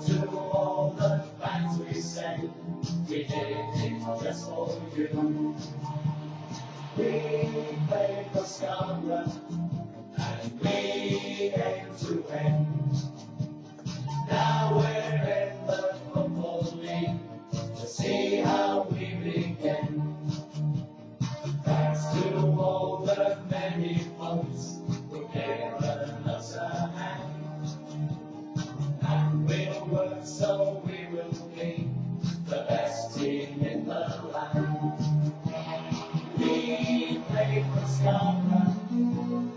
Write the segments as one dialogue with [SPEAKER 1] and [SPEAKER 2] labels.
[SPEAKER 1] to all the fans we sang, we did it just for you. We played for Scotland, and we aim to win. Now we're in the Football League to see how we begin. Thanks to all the many folks who've given us a hand, and we'll work so we will be the best team in the land. We play for Scotland,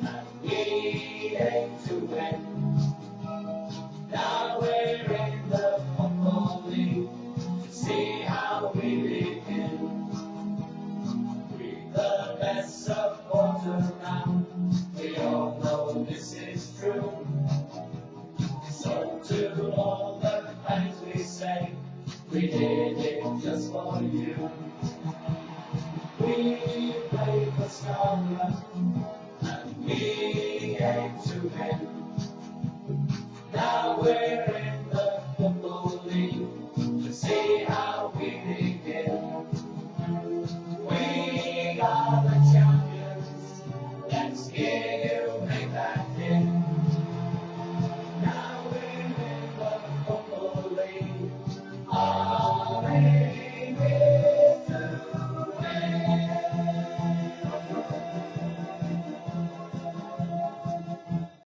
[SPEAKER 1] and we aim to win. Now we're in the Football League to see how we begin. We're the best supporter now, we all know this is true. So to all the fans we say, we did it just for you. We play for Scotland,